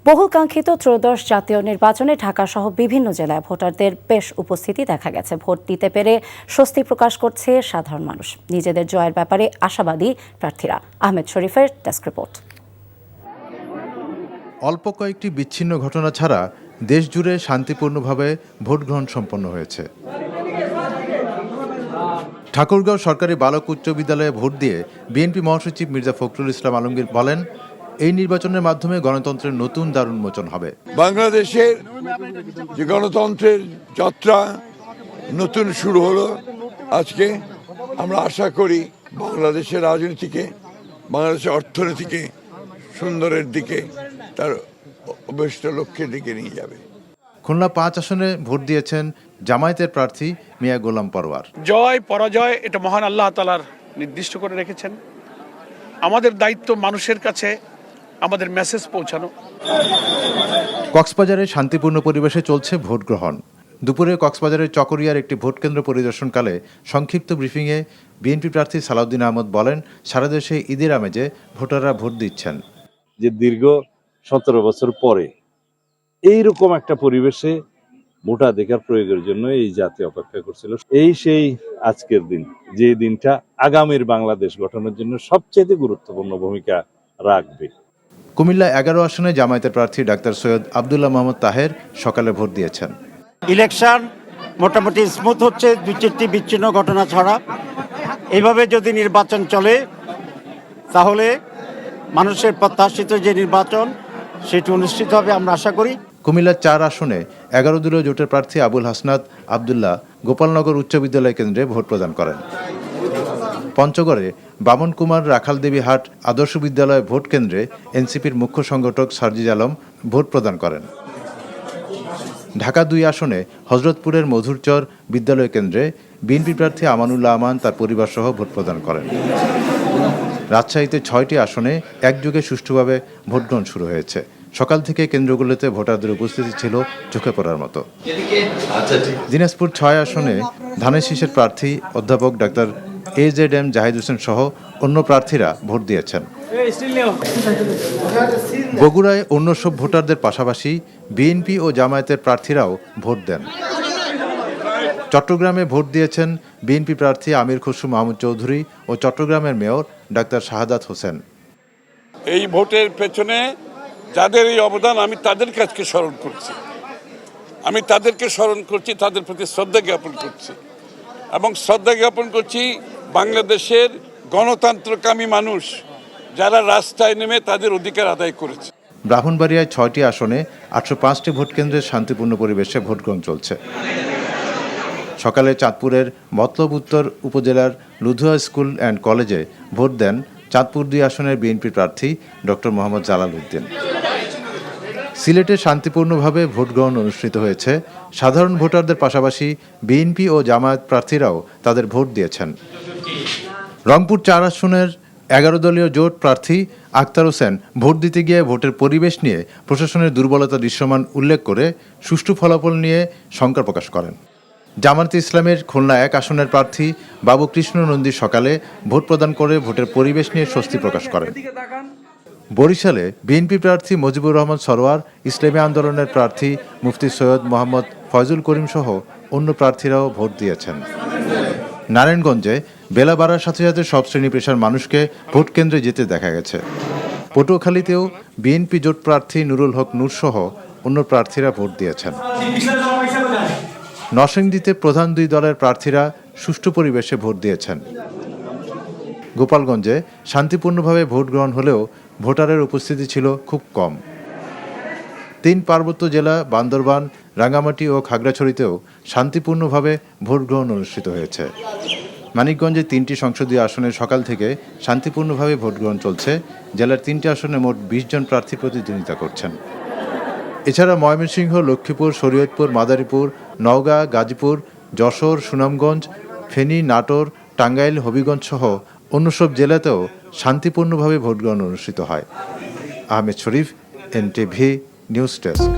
বহুকাঙ্ক্ষিত ত্রয়োদশ জাতীয় নির্বাচনে ঢাকাসহ বিভিন্ন জেলায় ভোটারদের বেশ উপস্থিতি দেখা গেছে। ভোট দিতে পেরে স্বস্তি প্রকাশ করছে সাধারণ মানুষ। নিজেদের জয়ের ব্যাপারে আশাবাদী প্রার্থীরা। আহমেদ শরীফের ডেস্ক রিপোর্ট। অল্প কয়েকটি বিচ্ছিন্ন ঘটনা ছাড়া দেশজুড়ে শান্তিপূর্ণভাবে ভোট গ্রহণ সম্পন্ন হয়েছে। ঠাকুরগাঁও সরকারি বালক উচ্চ বিদ্যালয়ে ভোট দিয়ে বিএনপি মহাসচিব মির্জা ফখরুল ইসলাম আলমগীর বলেন, এই নির্বাচনের মাধ্যমে গণতন্ত্রের নতুন দ্বার উন্মোচন হবে। বাংলাদেশের যে গণতন্ত্রের যাত্রা নতুন শুরু হলো আজকে। আমরা আশা করি বাংলাদেশের রাজনীতিকে, বাংলাদেশের অর্থনীতিকে সুন্দরের দিকে, তার অভীষ্ট লক্ষ্যের দিকে নিয়ে যাবে। খুলনা 5 আসনে ভোট দিয়েছেন জামায়াতের প্রার্থী মিয়া গোলাম পরওয়ার। জয় পরাজয় এটা মহান আল্লাহ তাআলার নির্দিষ্ট করে রেখেছেন। আমাদের দায়িত্ব মানুষের কাছে আমাদের মেসেজ পৌঁছানো। কক্সবাজারে শান্তিপূর্ণ পরিবেশে চলছে ভোট গ্রহণ। দুপুরে কক্সবাজারের চকরিয়ার একটি ভোট কেন্দ্র পরিদর্শনকালে সংক্ষিপ্ত ব্রিফিংয়ে বিএনপি প্রার্থী সালাউদ্দিন আহমদ বলেন, সারা দেশে ঈদের আমেজে ভোটাররা ভোট দিচ্ছেন। যে দীর্ঘ 17 বছর পরে এইরকম একটা পরিবেশে ভোটাধিকার প্রয়োগের জন্য এই জাতি অপেক্ষা করছিল। এই সেই আজকের দিন, যে দিনটা আগামীর বাংলাদেশ গঠনের জন্য সবচেয়ে গুরুত্বপূর্ণ ভূমিকা রাখবে। কুমিল্লা 11 আসনে জামায়াতের প্রার্থী ডাক্তার সৈয়দ আব্দুল্লাহ মোহাম্মদ তাহের সকালে ভোট দিয়েছেন। ইলেকশন মোটামুটি স্মুথ হচ্ছে, 2-4টি বিচ্ছিন্ন ঘটনা ছাড়া। এইভাবে যদি নির্বাচন চলে তাহলে মানুষের প্রত্যাশিত যে নির্বাচন সেটি অনুষ্ঠিত হবে আমরা আশা করি। কুমিল্লার 4 আসনে 11 দলীয় জোটের প্রার্থী আবুল হাসনাত আবদুল্লাহ গোপালনগর উচ্চ বিদ্যালয় কেন্দ্রে ভোট প্রদান করেন। পঞ্চগড়ে বামন কুমার রাখালদেবী হাট আদর্শ বিদ্যালয় ভোট কেন্দ্রে এনসিপির মুখ্য সংগঠক সার্জিজ আলম ভোট প্রদান করেন। ঢাকা 2 আসনে হযরতপুরের মধুরচর বিদ্যালয় কেন্দ্রে বিএনপি প্রার্থী আমানুল্লাহ আমান তার পরিবারসহ ভোট প্রদান করেন। রাজশাহীতে 6টি আসনে একযোগে সুষ্ঠুভাবে ভোটগ্রহণ শুরু হয়েছে। সকাল থেকে কেন্দ্রগুলোতে ভোটারদের উপস্থিতি ছিল চোখে পড়ার মতো। দিনাজপুর 6 আসনে ধানের শীষের প্রার্থী অধ্যাপক ডাক্তার AZM জাহিদ হোসেন সহ অন্য প্রার্থীরা ভোট দিয়েছেন। বগুড়ায় অন্য সব ভোটারদের পাশাপাশি বিএনপি ও জামায়াতের প্রার্থীরাও ভোট দেন। চট্টগ্রামে ভোট দিয়েছেন বিএনপি প্রার্থী আমির খসরু মাহমুদ চৌধুরী ও চট্টগ্রামের মেয়র ডাক্তার শাহাদাত হোসেন। এই ভোটের পেছনে যাদের এই অবদান, আমি তাদের কাছকে স্মরণ করছি, তাদের প্রতি শ্রদ্ধা জ্ঞাপন করছি এবং শ্রদ্ধা জ্ঞাপন করছি বাংলাদেশের গণতন্ত্রকামী মানুষ যারা রাস্তায় নেমে তাদের অধিকার আদায় করেছে। ব্রাহ্মণবাড়িয়ায় 6টি আসনে 805টি ভোট কেন্দ্রে শান্তিপূর্ণ পরিবেশে ভোট গ্রহণ চলছে। সকালে চাঁদপুরের মতলব উত্তর উপজেলার লুধুয়া স্কুল অ্যান্ড কলেজে ভোট দেন চাঁদপুর 2 আসনের বিএনপি প্রার্থী ডক্টর মোহাম্মদ জালাল উদ্দিন। সিলেটে শান্তিপূর্ণভাবে ভোট গ্রহণ অনুষ্ঠিত হয়েছে। সাধারণ ভোটারদের পাশাপাশি বিএনপি ও জামায়াত প্রার্থীরাও তাদের ভোট দিয়েছেন। রংপুর 4 আসনের 11 দলীয় জোট প্রার্থী আক্তার হোসেন ভোট দিতে গিয়ে ভোটের পরিবেশ নিয়ে প্রশাসনের দুর্বলতা দৃশ্যমান উল্লেখ করে সুষ্ঠু ফলাফল নিয়ে শঙ্কা প্রকাশ করেন। জামায়াতে ইসলামের খুলনা 1 আসনের প্রার্থী বাবু কৃষ্ণ নন্দী সকালে ভোট প্রদান করে ভোটের পরিবেশ নিয়ে স্বস্তি প্রকাশ করেন। বরিশালে বিএনপি প্রার্থী মুজিবুর রহমান সরোয়ার, ইসলামী আন্দোলনের প্রার্থী মুফতি সৈয়দ মোহাম্মদ ফয়জুল করিম সহ অন্য প্রার্থীরাও ভোট দিয়েছেন। নারায়ণগঞ্জে বেলা বাড়ার সাথে সাথে সব শ্রেণী পেশার মানুষকে ভোট কেন্দ্রে যেতে দেখা গেছে। পটুয়াখালীতেও বিএনপি জোট প্রার্থী নুরুল হক নূর সহ অন্য প্রার্থীরা ভোট দিয়েছেন। নরসিংদীতে প্রধান 2 দলের প্রার্থীরা সুষ্ঠু পরিবেশে ভোট দিয়েছেন। গোপালগঞ্জে শান্তিপূর্ণভাবে ভোট গ্রহণ হলেও ভোটারের উপস্থিতি ছিল খুব কম। 3 পার্বত্য জেলা বান্দরবান, রাঙ্গামাটি ও খাগড়াছড়িতেও শান্তিপূর্ণভাবে ভোট গ্রহণ অনুষ্ঠিত হয়েছে। মানিকগঞ্জে 3টি সংসদীয় আসনে সকাল থেকে শান্তিপূর্ণভাবে ভোট গ্রহণ চলছে। জেলার 3টি আসনে মোট 20 জন প্রার্থী প্রতিদ্বন্দ্বিতা করছেন। এছাড়া ময়মনসিংহ, লক্ষ্মীপুর, শরীয়তপুর, মাদারীপুর, নওগাঁ, গাজীপুর, যশোর, সুনামগঞ্জ, ফেনী, নাটোর, টাঙ্গাইল, হবিগঞ্জ সহ অন্য সব জেলাতেও শান্তিপূর্ণভাবে ভোট গ্রহণ অনুষ্ঠিত হয়। আহমেদ শরীফ, NTV নিউজ ডেস্ক।